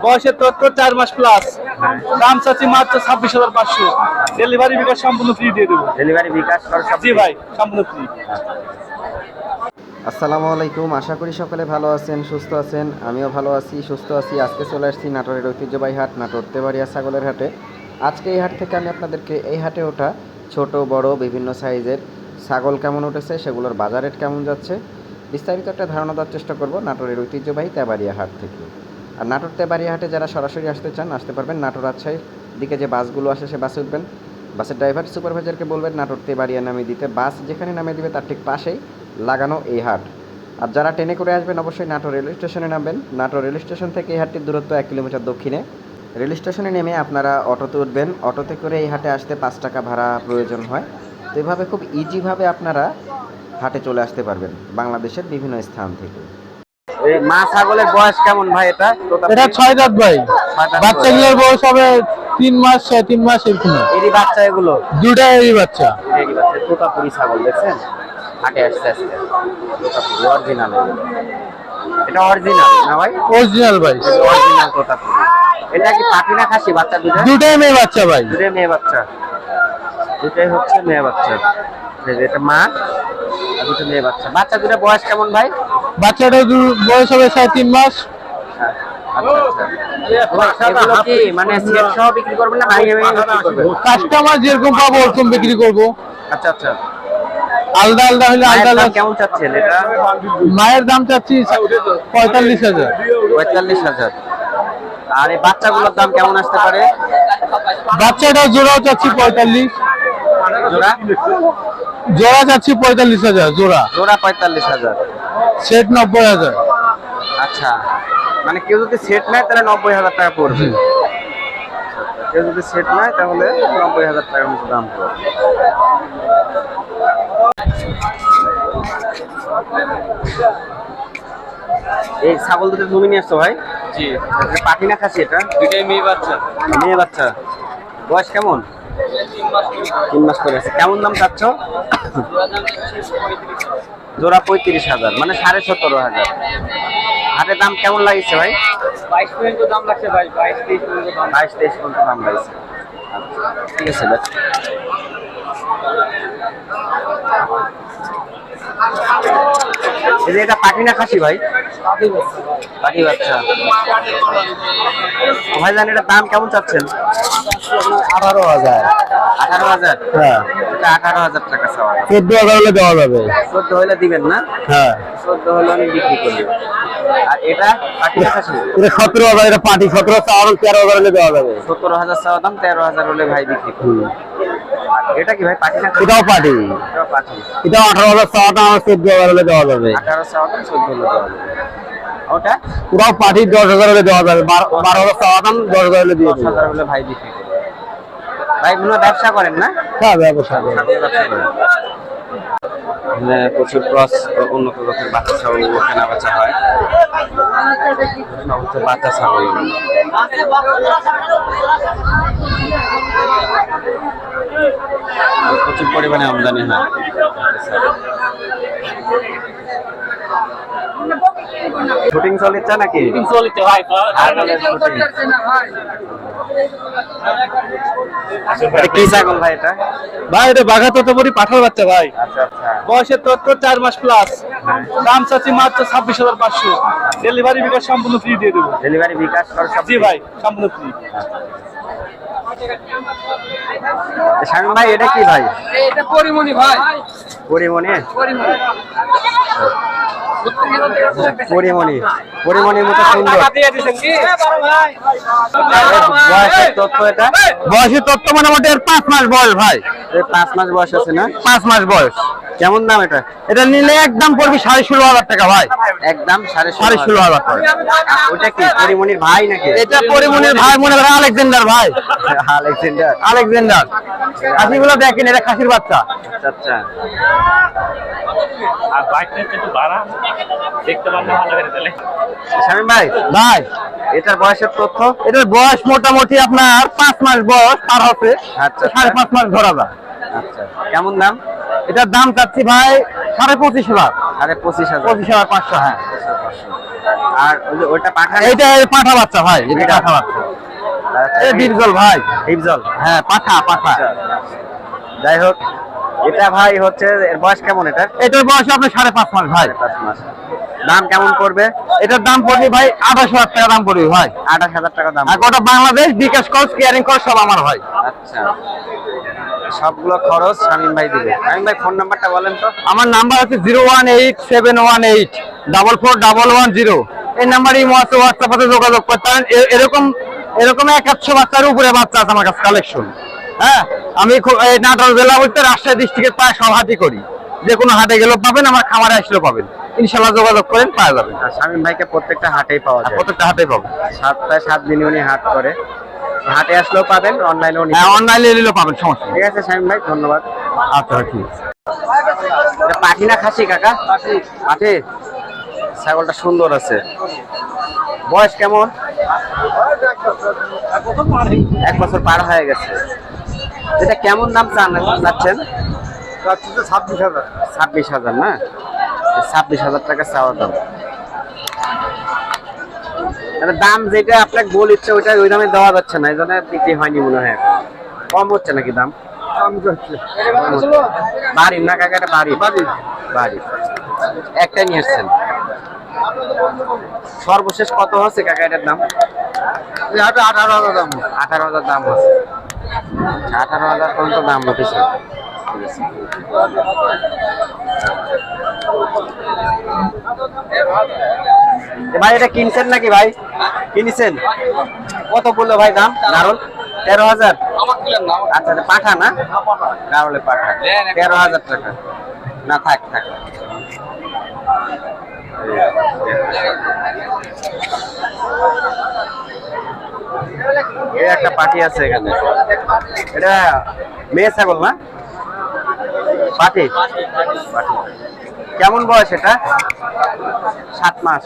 বয়সের তথ্য 4 মাস প্লাস, দাম চাচ্ছি মাত্র 26,500। ডেলিভারি বিকাশ সম্পূর্ণ ফ্রি দিয়ে দেবো। ডেলিভারি বিকাশ জি ভাই, সম্পূর্ণ ফ্রি। আসসালামু আলাইকুম, আশা করি সকলে ভালো আছেন, সুস্থ আছেন। আমিও ভালো আছি, সুস্থ আছি। আজকে চলে আসছি নাটোরের ঐতিহ্যবাহী হাট, নাটোর তেবাড়িয়া ছাগলের হাটে। আজকে এই হাট থেকে আমি আপনাদেরকে এই হাটে ওঠা ছোট বড় বিভিন্ন সাইজের ছাগল কেমন উঠেছে, সেগুলোর বাজার রেট কেমন যাচ্ছে, বিস্তারিত একটা ধারণা দেওয়ার চেষ্টা করব নাটোরের ঐতিহ্যবাহী তেবাড়িয়া হাট থেকে। আর নাটোর তেবাড়িয়া হাটে যারা সরাসরি আসতে চান আসতে পারবেন। নাটোর রাজশাহীর দিকে যে বাসগুলো আসে সে বাসে উঠবেন, বাসের ড্রাইভার সুপারভাইজারকে বলবেন নাটোর তেবাড়িয়া নামিয়ে দিতে। বাস যেখানে নামিয়ে দিবে তার ঠিক পাশেই লাগানো এই হাট। আর যারা ট্রেনে করে আসবেন অবশ্যই নাটোর রেল স্টেশনে নামবেন। নাটোর রেল স্টেশন থেকে এই হাটটির দূরত্ব 1 কিলোমিটার দক্ষিণে। রেল স্টেশনে নেমে আপনারা অটোতে উঠবেন। অটোতে করে এই হাটে আসতে 5 টাকা ভাড়া প্রয়োজন হয়। তো এভাবে খুব ইজিভাবে আপনারা হাটে চলে আসতে পারবেন বাংলাদেশের বিভিন্ন স্থান থেকে। এই মা ছাগলের বয়স কেমন ভাই? এটা 6 দাঁত ভাই। বাচ্চাগুলোর বয়স হবে 3 মাস 3.5 মাস এরকম। এরই বাচ্চা এগুলো? দুটাই এরই বাচ্চা। এরই বাচ্চা। তোতাপুরি ছাগল দেখছেন হাটে আসতে আসতে। অরিজিনাল, এটা অরিজিনাল না ভাই? অরিজিনাল ভাই, অরিজিনাল তোতাপুরি। এটা কি পাটি না খাসি? বাচ্চা দুটাই মেয়ে বাচ্চা ভাই। দুটাই মেয়ে বাচ্চা, দুটাই হচ্ছে মেয়ে বাচ্চা। এটা মা আর দুটো মেয়ে বাচ্চা। বাচ্চা দুটো বয়স কেমন ভাই? বাচ্চাটার বয়স হবে 3.5 মাস। এগুলো কি মানে সেট সহ বিক্রি করবেন না ভাঙিয়ে ভেঙে বিক্রি করবেন? কাস্টমার যেরকম পাবো ওরকম বিক্রি করব। আচ্ছা আচ্ছা। আলাদা আলাদা হলে আলাদা আলাদা। কেমন চাচ্ছেন এটা? মায়ের দাম চাচ্ছি 45,000। 45,000। আর এই বাচ্চাগুলোর দাম কেমন আসতে পারে? বাচ্চাটা জোড়াও চাচ্ছি 45। জোড়া? জোড়া চাচ্ছি 45,000 জোড়া। জোড়া 45,000। সেট 90,000। আচ্ছা, মানে কেউ যদি সেট নেয় তাহলে 90,000 টাকা পড়বে। কেউ যদি সেট নেয় তাহলে 90,000 টাকার মতো দাম পড়বে। এই ছাগল দুটো তুমি নিয়ে আসছো ভাই? জি। পাটি না খাসি? এটা দুটাই মেয়ে বাচ্চা। মেয়ে বাচ্চা। বয়স কেমন? 3 মাস করে আছে। কেমন দাম চাচ্ছ? জোড়া 35,000, মানে 17,500। হাটের দাম কেমন লাগিছে ভাই? 22 পর্যন্ত দাম লাগছে ভাই। 22-23 পর্যন্ত দাম। 22-23 পর্যন্ত দাম লাগিছে। ঠিক আছে ভাই। এটা পাটি না খাসি ভাই? পাটি বাচ্চা। ভাই জান এটার দাম কেমন চাচ্ছেন? 18,000। 18,000? হ্যাঁ। এটা 18,000 টাকা চাওয়া। 14,000 হলে দেওয়া যাবে। 14 হলে দিবেন না? হ্যাঁ। 14 হলে আমি বিক্রি করব। আর এটা পাটি না খাসি? এটা 17,000। এটা পাটি 17 চাওয়া, 13,000 হলে দেওয়া যাবে। 17,000 চাওয়া দাম, 13,000 হলে ভাই বিক্রি করব। এটা কি ভাই পাটি না খাসি? এটাও পাটি। এটাও পাটি। এটা 18,000 চাওয়া দাম, 14,000 হলে দেওয়া যাবে। 18 চাওয়া দাম, 14 হলে দেওয়া যাবে। ওটা পুরো পাটি 10,000 হলে দেওয়া যাবে। 12,000 চাওয়া দাম, 10,000 হলে দিয়ে দেব। 10,000 হলে ভাই বিক্রি করব। ভাই কোনো ব্যবসা করেন না? হ্যাঁ, ব্যবসা করি। প্রচুর ক্রস উন্নত জাতের বাচ্চা ছাগল কেনা বেচা হয়। বাচ্চা ছাগল প্রচুর পরিমাণে আমদানি হয়। শুটিং চলিচ্ছে নাকি? চলিতে ভাই। কি ছাগল ভাই এটা? ভাই এটা বাঘা তোতাপুরি পাঠার বাচ্চা ভাই। আচ্ছা আচ্ছা। বয়সের তথ্য 4 মাস প্লাস, দাম চাচ্ছি মাত্র 26,500। ডেলিভারি বিকাশ সম্পূর্ণ ফ্রি দিয়ে দেবো। ডেলিভারি বিকাশ জি ভাই, সম্পূর্ণ ফ্রি। শামিম ভাই এটা কি ভাই? এটা পরিমণি ভাই। পরিমণি? পরিমণি, পরিমণির মতো সুন্দর। বয়সের তথ্য এটা? বয়সের তথ্য মোটামুটি 5 মাস বয়স ভাই। 5 মাস বয়স আছে না? 5 মাস বয়স। কেমন দাম এটা? এটা নিলে একদম পড়বি 16,500 টাকা ভাই। একদম 16,500 টাকা। ওটা কি পরিমণির ভাই নাকি? এটা পরিমণির ভাই, মনে করেন আলেকজান্ডার ভাই। আলেকজান্ডার। আলেকজান্ডার। খাসিগুলো দেখেন, এটা খাসির বাচ্চা। আচ্ছা আচ্ছা। আর বাইকটা একটু বাড়া দেখতে পারলে ভালো করে তাহলে। শামিম ভাই, ভাই এটার বয়সের তথ্য? এটার বয়স মোটামুটি আপনার 5 মাস বয়স পার হচ্ছে। আচ্ছা। 5.5 মাস ধরা যায়। আচ্ছা, কেমন দাম? এটার দাম চাচ্ছি ভাই 25,500। 25,000। 25,500। হ্যাঁ। আর ওইটা পাঠা, এইটা পাঠা বাচ্চা ভাই, এটা পাঠা বাচ্চা। এই ডিপজল ভাই, ডিপজল। হ্যাঁ পাঠা পাঠা। যাই হোক, এটা ভাই হচ্ছে এর বয়স কেমন এটার? এটার বয়স আপনার 5.5 মাস ভাই। 5 মাস। দাম কেমন পড়বে? এটার দাম পড়বে ভাই 28,000 টাকা দাম পড়বে ভাই। 28,000 টাকা দাম। আর গোটা বাংলাদেশ বিকাশ খরচ, কেয়ারিং খরচ সব আমার ভাই। আচ্ছা, সবগুলো খরচ শামীম ভাই দিবে। শামীম ভাই ফোন নাম্বারটা বলেন তো। আমার নাম্বার হচ্ছে 01871844110। এই নাম্বারে হোয়াটসঅ্যাপে যোগাযোগ করতে পারেন। এরকম 100 বাচ্চার উপরে বাচ্চা আছে আমার কাছে কালেকশন। হ্যাঁ, আমি এই নাটোর জেলা বলতে রাজশাহী ডিস্ট্রিক্টের প্রায় সব হাটই করি। যে কোনো হাটে গেলেও পাবেন, আমার খামারে আসলেও পাবেন। ইনশাল্লাহ যোগাযোগ করেন, পাওয়া যাবে। আর শামীম ভাইকে প্রত্যেকটা হাটেই পাওয়া যায়। প্রত্যেকটা হাটেই পাবেন। সপ্তাহে 7 দিন উনি হাট করে। হাটে আসলেও পাবেন, অনলাইনেও নিতে হ্যাঁ, অনলাইনে নিলেও পাবেন, সমস্যা নেই। ঠিক আছে শামীম ভাই, ধন্যবাদ। আচ্ছা ঠিক আছে। এটা পাঠি না খাসি কাকা? পাঠি। ছাগলটা সুন্দর আছে। বয়স কেমন? 1 বছর পার হয়ে গেছে। এটা কেমন দাম চাচ্ছেন? 26,000 না? 26,000 টাকা চাওয়া দাম। দাম যেটা আপনাকে বলিচ্ছে ওইটা ওই দামে দেওয়া যাচ্ছে না, এই জন্য বিক্রি হয়নি মনে হয়। কম হচ্ছে নাকি দাম? বাড়ি না কাকা? এটা বাড়ি বাড়ি একটাই নিয়ে এসছেন। সর্বশেষ কত হচ্ছে কাকা এটার দাম? 18,000 দাম। 18,000 দাম আছে। 18,000 পর্যন্ত দাম উঠেছে। ভাই এটা কিনছেন নাকি ভাই? কিনেছেন? কত বললো ভাই দাম? নারল 13,000। আচ্ছা, পাঠা না? নারলে পাঠা 13,000 টাকা। না থাক থাক। এই একটা পাটি আছে এখানে। এটা মেয়ে ছাগল না? পাটি। কেমন বয়স এটা? 7 মাস।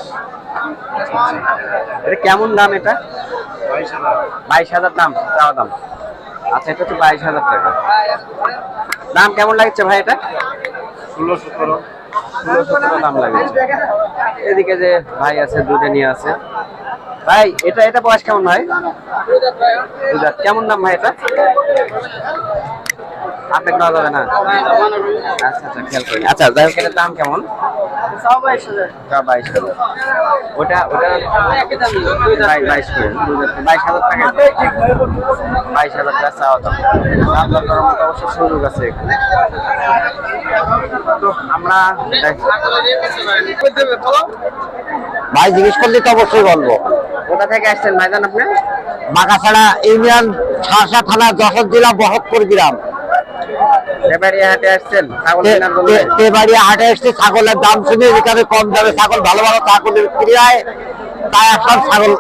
এটা কেমন দাম? এটা 22,000 দাম, চাওয়া দাম। আচ্ছা, এটা হচ্ছে 22,000 টাকা দাম। কেমন লাগছে ভাই এটা? 16-17 দাম লাগছে। এদিকে যে ভাই আছে দুধে নিয়ে আছে। ভাই এটা বয়স কেমন ভাই? কেমন দাম ভাই এটা? আপনি দেওয়া যাবে না? আচ্ছা আচ্ছা, খেয়াল করি। আচ্ছা, যাই হোক, এটার দাম কেমন? 22,000। ওটা 22,000 টাকা। 22,000 টাকা চাওয়া দাম। দাম দর করার মতো অবশ্য সুযোগ আছে এখানে। তো আমরা ভাই জিজ্ঞেস করলে তো অবশ্যই বলবো। কোথা থেকে আসছেন ভাইজান আপনি? বাগাছাড়া ইউনিয়ন, সারসা থানা, যশোর জেলা, বহরপুর গ্রাম। তেবাড়িয়া হাটে আসছেন ছাগল কেনার জন্য? তেবাড়িয়া হাটে এসছে ছাগলের দাম শুনে, যেখানে কম দামে ছাগল, ভালো ভালো ছাগল বিক্রি হয়, তাই আসলাম ছাগল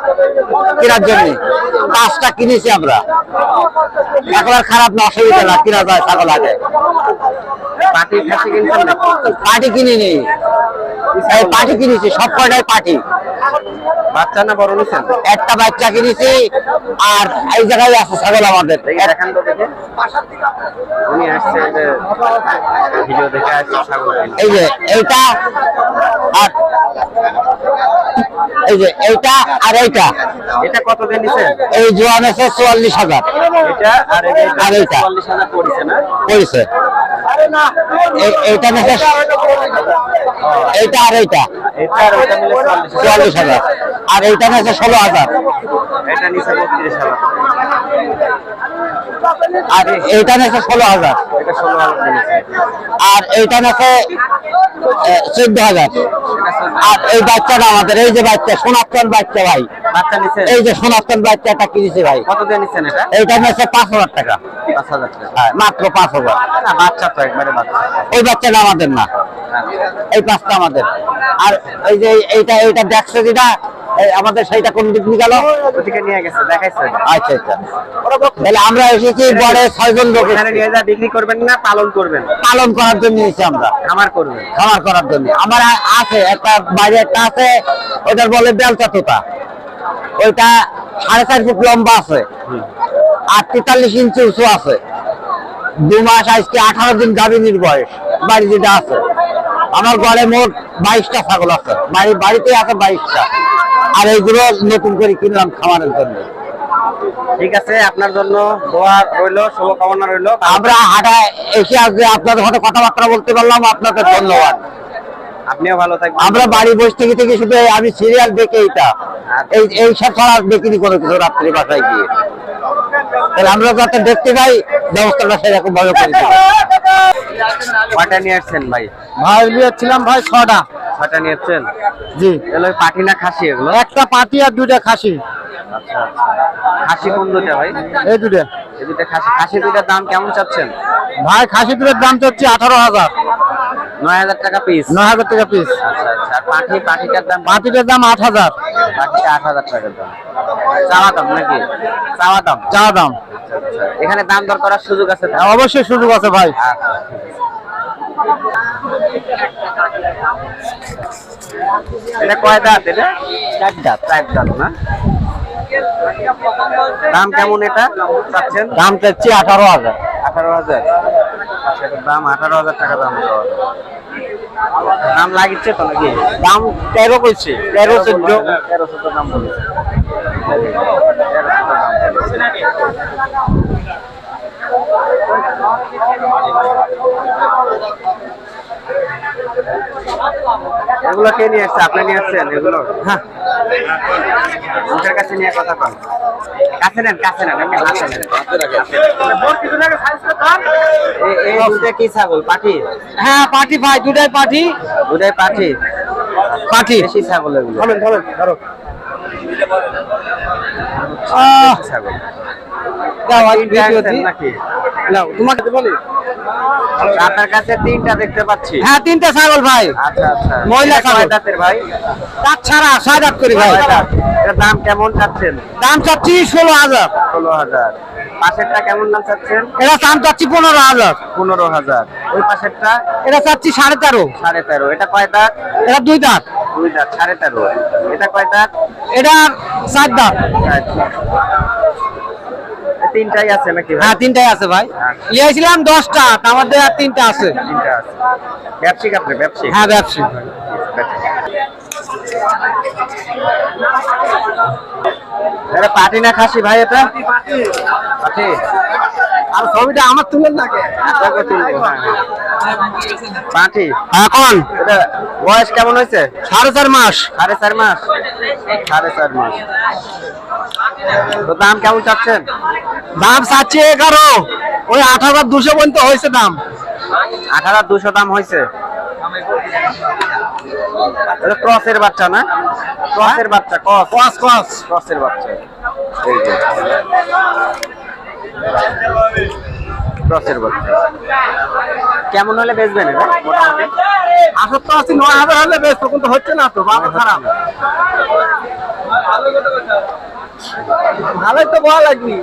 কেনার জন্য। 5টা কিনেছি আমরা। এখন আর খারাপ না, অসুবিধা না, কিনা যায় ছাগল হাটে। পাটি খাসি কিনছেন নাকি? পাটি কিনিনি, এই পাটি কিনেছি, সব কয়টাই পাটি। বাচ্চা না বড় নিছেন? একটা বাচ্চা কিনেছি, আর এই জায়গায় আছে ছাগল আমাদের। দেখান তো দেখে। উনি আসছে যে ভিডিও দেখে আসছে ছাগল কিনতে। এই যে এইটা, আর এই যে এইটা, আর এইটা। এটা কত দিয়ে নিছেন? এই জোয়ান আছে 44,000। এটা আর আর এইটা 44,000 পড়েছে না? পড়েছে। এইটা নেছে, এইটা আর এইটা এটা আর ওটা মিলে 44,000, আর এইটা নেছে 16,000, এটা নিছে 32,000। আর এইটা নেছে 16,000, এটা 16,000 নিছে। আর এইটা নেছে 14,000। আর এই বাচ্চাটা আমাদের, এই যে বাচ্চা, সোনাতন বাচ্চা ভাই, বাচ্চা নিছেন? এই যে সোনাতন বাচ্চাটা কিনেছি ভাই। কত দিয়ে নিছেন এটা? এইটা নেছে 5,000 টাকা। 5,000 টাকা। হ্যাঁ, মাত্র 5,000। না, বাচ্চা তো একবারে বাচ্চা। ওই বাচ্চাটা আমাদের না, এই 5টা আমাদের। আর এই যে এইটা দেখছে যেটা আমাদের, সেইটা কোন দিক নিয়ে গেল? ওদিকে নিয়ে গেছে, দেখাইছে। আচ্ছা আচ্ছা, তাহলে আমরা এসেছি বড় 6 জন লোক। এখানে নিয়ে যা বিক্রি করবেন না পালন করবেন? পালন করার জন্য এসেছি আমরা, খামার করবেন। খামার করার জন্য। আমার আছে একটা, বাইরে একটা আছে, ওটার বলে বেলচা তোতা। ওইটা 4.5 ফুট লম্বা আছে, আর 43 ইঞ্চি উঁচু আছে। 2 মাস, আজকে 18 দিন গাভিনীর বয়স। বাড়ি যেটা আছে আমার ঘরে মোট 22টা ছাগল আছে, বাড়িতে আছে 22টা। আর এইগুলো নতুন করে কিনলাম খামারের জন্য। ঠিক আছে, আপনার জন্য দোয়া রইলো, শুভকামনা রইলো। আমরা হাটায় এসে আজকে আপনাদের সাথে কথাবার্তা বলতে পারলাম, আপনাদের ধন্যবাদ। আপনিও ভালো থাকবেন। আমরা বাড়ি বসে থেকে থেকে শুধু আমি সিরিয়াল দেখে এইটা এই সব ছাড়া দেখিনি কোনো কিছু রাত্রি বাসায় গিয়ে। তাহলে আমরা যাতে দেখতে পাই ব্যবস্থাটা সেরকম ভাবে করে দেবো। কয়টা নিয়ে আসছেন ভাই? ভাই নিয়েছিলাম ভাই 6টা। 6টা নিয়েছেন? জি। এগুলো পাটি না খাসি এগুলো? একটা পাটি আর 2টা খাসি। আচ্ছা আচ্ছা। খাসি কোন দুটা ভাই? এই 2টা। এই দুটা খাসি। খাসি দুটার দাম কেমন চাচ্ছেন? ভাই খাসি দুটোর দাম চাচ্ছি 18,000। 9,000 টাকা পিস। 9,000 টাকা পিস। আচ্ছা আচ্ছা। আর পাটিটার দাম? পাটিটার দাম 8,000। পাটিটা 8,000 টাকার দাম। চাওয়া দাম নাকি? চাওয়া দাম। চাওয়া দাম। আচ্ছা আচ্ছা। এখানে দাম দর করার সুযোগ আছে তো? অবশ্যই সুযোগ আছে ভাই। আচ্ছা। এটা কয় দাঁত? এটা 4 দাঁত। 4 দাঁত না? দাম কেমন এটা চাচ্ছেন? দাম চাচ্ছি 18,000। 18,000। আচ্ছা, এটার দাম 18,000 টাকা দাম দেওয়া। দাম লাগিচ্ছে তো নাকি? দাম 13 কইছে, 13 14। 1300 দাম বলেছে। 1300 দাম বলেছে। এগুলো কে নিয়ে আসছে? আপনি নিয়ে আসছেন এগুলো? হ্যাঁ। মুখের কাছে নিয়ে কথা কন। কাছে নেন, কাছে নেন, এমনি হাতে নেন। এই দুটো কি ছাগল? পাঠি? হ্যাঁ পাটি ভাই, 2টাই পাটি। দুটাই পাঠি? পাটি। দেশি ছাগল এগুলো? ধরো ধরো। দেশি ছাগল। দাও আজ তিনটা ভিডিও আনছেন দি। নাকি? নাও তোমাকে বলি। আপনার কাছে 3টা দেখতে পাচ্ছি। হ্যাঁ 3টা ছাগল ভাই। আচ্ছা আচ্ছা। মহিলা এটা কয় ছাগল। দাঁতের ভাই? দাঁত ছাড়া 6 দাঁত করি ভাই। কয় দাঁত? এটার দাম কেমন চাচ্ছেন? দাম চাচ্ছি 16,000। 16,000। পাশেরটা কেমন দাম চাচ্ছেন? এটা দাম চাচ্ছি 15,000। 15,000। ওই পাশেরটা? এটা চাচ্ছি 13.5। 13.5। এটা কয় দাঁত? এটা 2 দাঁত। 2 দাঁত। 13.5। এটা কয় দাঁত? এটা 4 দাঁত। 4 দাঁত। এই 3টাই আছে নাকি ভাই? হ্যাঁ 3টাই আছে ভাই। লিয়েছিলাম 10টা, আমাদের আর 3টা আছে। 3টা আছে। ব্যবসায়িক আপনি? ব্যবসায়িক? হ্যাঁ ব্যবসা। এটা পাটি না খাসি ভাই? এটা পাটি। আর ছবিটা আমার তুলেন নাকি? আপনাকে তুলবো। হ্যাঁ পাটি। এখন এটা বয়স কেমন হয়েছে? 4.5 মাস। 4.5 মাস। 4.5 মাস। তো দাম কেমন চাচ্ছেন? দাম চাচ্ছি 11। ওই 8,200 পর্যন্ত হয়েছে দাম। 18,200 দাম হয়েছে। এটা ক্রসের বাচ্চা না? ক্রসের বাচ্চা। ক্রসের বাচ্চা। এই যে ক্রসের বাচ্চা। কেমন হলে বেচবেন এটা মোটামুটি? 88 9,000 হলে বেশ, তখন তো হচ্ছে না তো বাবা খারাপ। ভালোই তো ভালো লাগবে।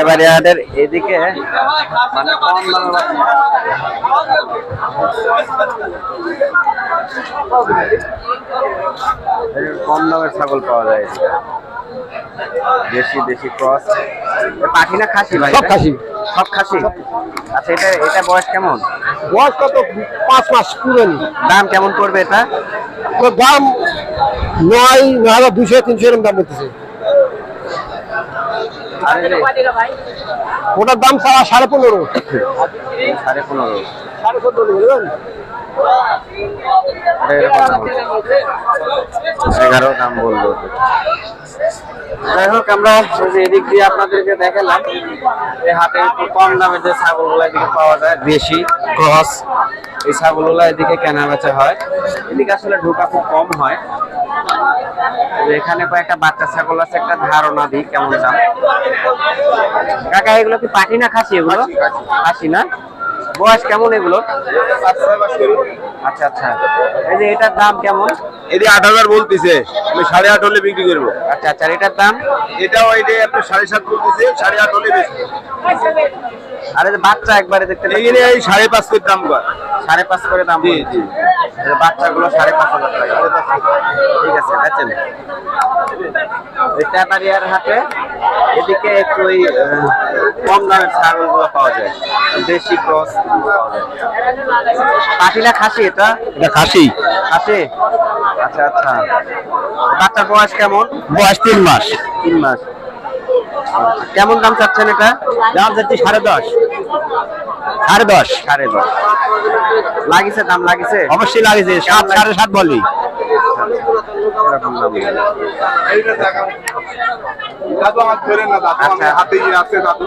এবারে আমাদের এদিকে মানে কম দামের কম দামের ছাগল পাওয়া যায়। দেশি দেশি ক্রস। পাখি না খাসি ভাই? সব খাসি। সব খাসি। আচ্ছা, এটা বয়স কেমন? বয়স কত? 5 মাস পুরনো। দাম কেমন পড়বে এটা? ওর দাম 9,200 300 এরকম দাম বলতেছে। আর এই যে ওটার দাম 15.5। 15.5। 14.5 বুঝলেন? 11 দাম বললো। যাই হোক, আমরা এদিক দিয়ে আপনাদেরকে দেখালাম এই হাটে একটু কম দামে যে ছাগলগুলো এদিকে পাওয়া যায়, দেশি ক্রস, এই ছাগলগুলো এদিকে কেনা বেচা হয়। এদিকে আসলে ঢোকা খুব কম হয়। এখানে কয়েকটা বাচ্চা ছাগল আছে, একটা ধারণা দিই কেমন দাম। কাকা এগুলো কি পাটি না খাসি? এগুলো খাসি না? বয়স কেমন এগুলো? আচ্ছা আচ্ছা। এই যে এটার দাম কেমন? এটি 8,000 বলতেছে, আমি 8.5 হলে বিক্রি করবো। আচ্ছা আচ্ছা। এটার দাম? এটাও এটি আপনি 7.5 বলতেছে, 8.5 হলে বেশি। আর এই যে বাচ্চা একবারে দেখতে পাচ্ছি। এখানে এই 5.5 করে দাম কর। 5.5 করে দাম। জি জি। বাচ্চাগুলো 5,500 টাকা। ঠিক আছে, বেচেন। এটা বাড়িয়ার হাটে এদিকে একটু ওই কম দামের ছাগলগুলো পাওয়া যায়, দেশি ক্রস পাওয়া যায়। পাটি না খাসি? এটা এটা খাসি। খাসি। আচ্ছা আচ্ছা, বাচ্চার বয়স কেমন? বয়স 3 মাস। 3 মাস। কেমন দাম চাচ্ছেন এটা? দাম যাচ্ছে 10.5। 10.5 লাগিছে, দাম লাগিছে? অবশ্যই লাগেছে, 7 7.5 বলি। এরকম দাম লাগে। দাদু আমার ধরে না, দাদু আমার হাতে গিয়ে আছে দাদু।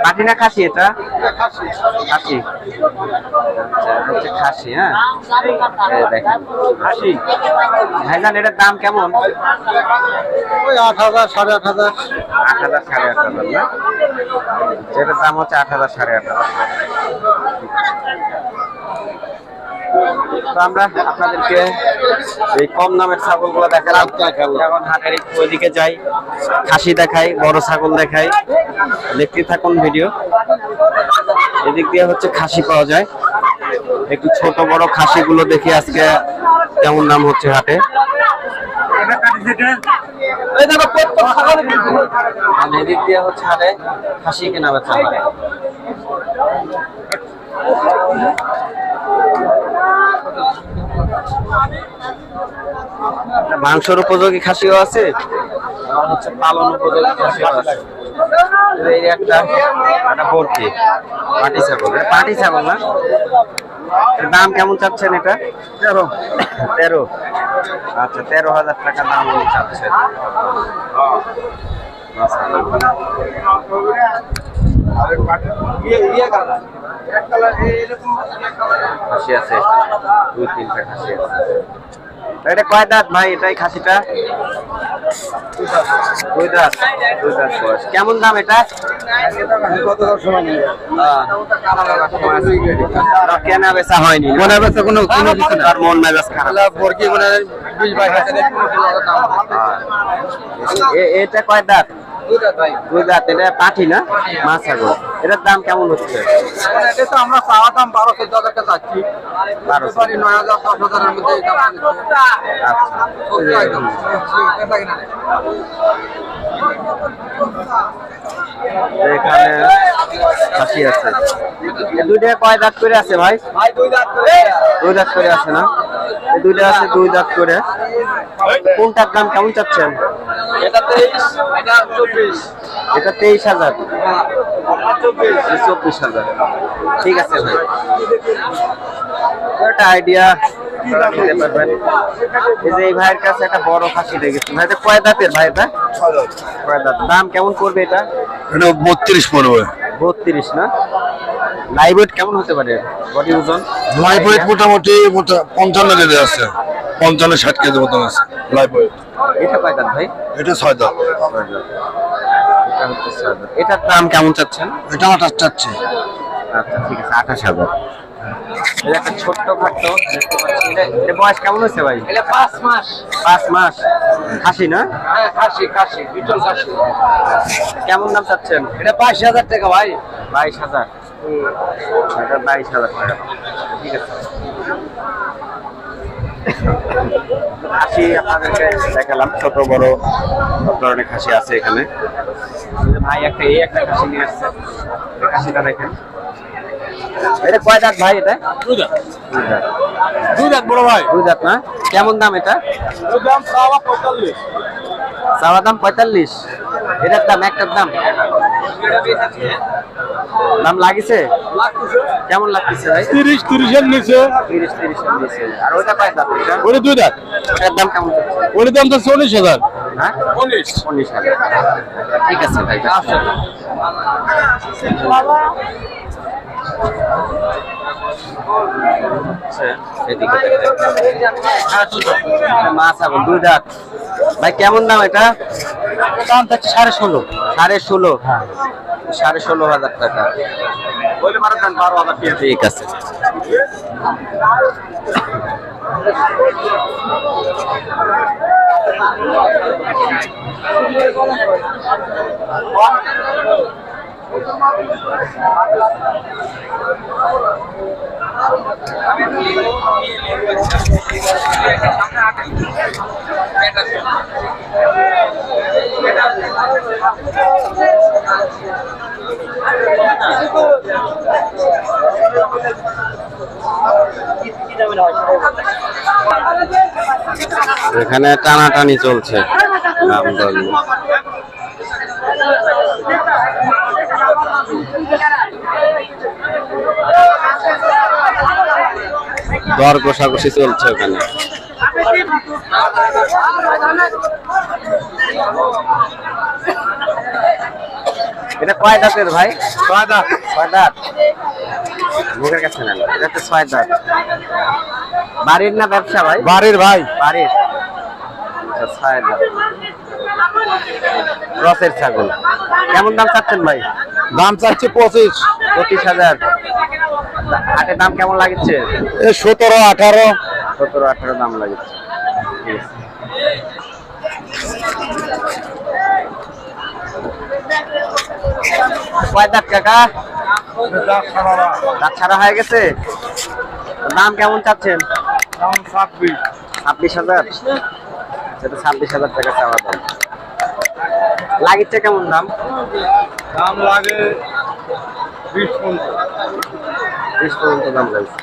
পাটি না খাসি এটা? খাসি। খাসি। আচ্ছা, হচ্ছে খাসি। হ্যাঁ, এই দেখেন খাসি। ভাইজান এটার দাম কেমন? ওই 8,000 8,500। 8,000 8,500 না? যেটার দাম হচ্ছে 8,000 8,500। তো আমরা আপনাদেরকে এই কম দামের ছাগলগুলো দেখালাম। এখন হাটের একটু ওইদিকে যাই, খাসি দেখাই, বড় ছাগল দেখাই, দেখতে থাকুন ভিডিও। এদিক দিয়ে হচ্ছে খাসি পাওয়া যায়, একটু ছোট বড় খাসিগুলো দেখি আজকে কেমন দাম হচ্ছে হাটে। এদিক দিয়ে হচ্ছে হাটে খাসি কেনা বেচা হয়। মাংসের উপযোগী খাসিও আছে, আর হচ্ছে পালন উপযোগী খাসিও আছে। এই একটা বরকি পাটি ছাগল, পাটি ছাগল না? এর দাম কেমন চাচ্ছেন এটা? 13। আচ্ছা, 13,000 টাকা দাম উনি চাচ্ছেন। খাসি আছে, 2-3টা খাসি আছে। এটা কয় দাঁত ভাই? এটাই খাসিটা 2 দাঁত। 2 দাঁত বয়স। কেমন দাম এটা? কেনা বেচা হয়নি, মনে বেচা কোনো কিছু না। তার মন মেজাজ খারাপ। বরকি মনে 20-22 হাজার। এটা কয় দাঁত? 2 দাঁত। এটা পাঠি না, মাছ ছাগল। এটার দাম কেমন হচ্ছে? এটা তো আমরা চাওয়া দাম 12-14 হাজার টাকা চাচ্ছি। 12,000 9,000 10,000 এর মধ্যে এই দাম এখানে খাসি আছে। এই দুইটা কয় দাঁত করে আছে ভাই? ভাই 2 দাঁত। 2 দাঁত করে আছে না? এই দুইটা আছে 2 দাঁত করে। কোনটার দাম কেমন চাচ্ছেন? এটা 23, এটা 24। এটা 23,000। 24,000। ঠিক আছে ভাই, একটা আইডিয়া দিতে পারবেন। এই যে এই ভাইয়ের কাছে একটা বড় খাসি দেখেছি ভাই। এটা কয় দাঁতের ভাই? এটা কয় দাঁত? দাম কেমন করবে এটা? এটা 32 পড়বে। 32 না? লাইভ ওয়েট কেমন হতে পারে? বডি ওজন লাইভ ওয়েট মোটামুটি 55 কেজি আছে, 55-60 কেজি মতন আছে লাইভ ওয়েট। এটা কয় দাঁত ভাই? এটা 6 দাঁত। এটা হচ্ছে 6 দাঁত। এটার দাম কেমন চাচ্ছেন? এটা 28 চাচ্ছে। আচ্ছা ঠিক আছে, 28,000। এটা একটা ছোট্ট খাট্ট দেখতে পাচ্ছি। এটা বয়স কেমন হয়েছে ভাই? এটা 5 মাস। 5 মাস। খাসি না? হ্যাঁ, খাসি বিটল খাসি। কেমন দাম চাচ্ছেন? এটা 22,000 টাকা ভাই। 22,000। এটা 22,000 টাকা। ঠিক আছে, খাসি আপনাদেরকে দেখালাম, ছোট বড় সব ধরনের খাসি আছে এখানে। ভাই একটা খাসি নিয়ে আসছে, এই খাসিটা দেখেন। এটা কয় দাঁত ভাই? এটা 2 দাঁত। 2 দাঁত। 2 দাঁত বড় ভাই। 2 দাঁত না? কেমন দাম এটা? এর দাম 45। চাওয়া দাম 45। এটার দাম, একটার দাম দাম লাগিছে? কেমন লাগতেছে ভাই? 30 এর নিচে। 30 এর নিচে। আর ওটা কয় দাঁত? এটা ওটা 2 দাঁত। এটার দাম কেমন হচ্ছে? ওটার দাম তো 40,000। হ্যাঁ, 19,000। ঠিক আছে ভাই, মাছ ছাগল 2 দাঁত। ভাই কেমন দাম এটা? দাম যাচ্ছে 16.5। 16.5। 16,500 টাকা। বলে 12,000। ঠিক আছে। এখানে টানাটানি চলছে দাম দর নিয়ে। দর কষাকষি চলছে ওখানে। এটা কয় দাঁতের ভাই? ছয় দাঁত। ছয় দাঁত মুখের কাছে নেন, এটা তো ছয় দাঁত। বাড়ির না ব্যবসা ভাই? বাড়ির ভাই। বাড়ির। আচ্ছা, ছয় দাঁত ক্রসের ছাগল। কেমন দাম চাচ্ছেন ভাই? দাম চাচ্ছি 25। 25,000। হাটের দাম কেমন লাগছে? 17, 18। 17, 18 দাম লাগছে। কয় দাঁত কাকা? দাঁত ছাড়া হয়ে গেছে। দাম কেমন চাচ্ছেন? 26,000। সেটা 26,000 টাকা চাওয়া দাম। লাগিচ্ছে কেমন দাম? দাম লাগে 20 20 পর্যন্ত দাম লাগছে।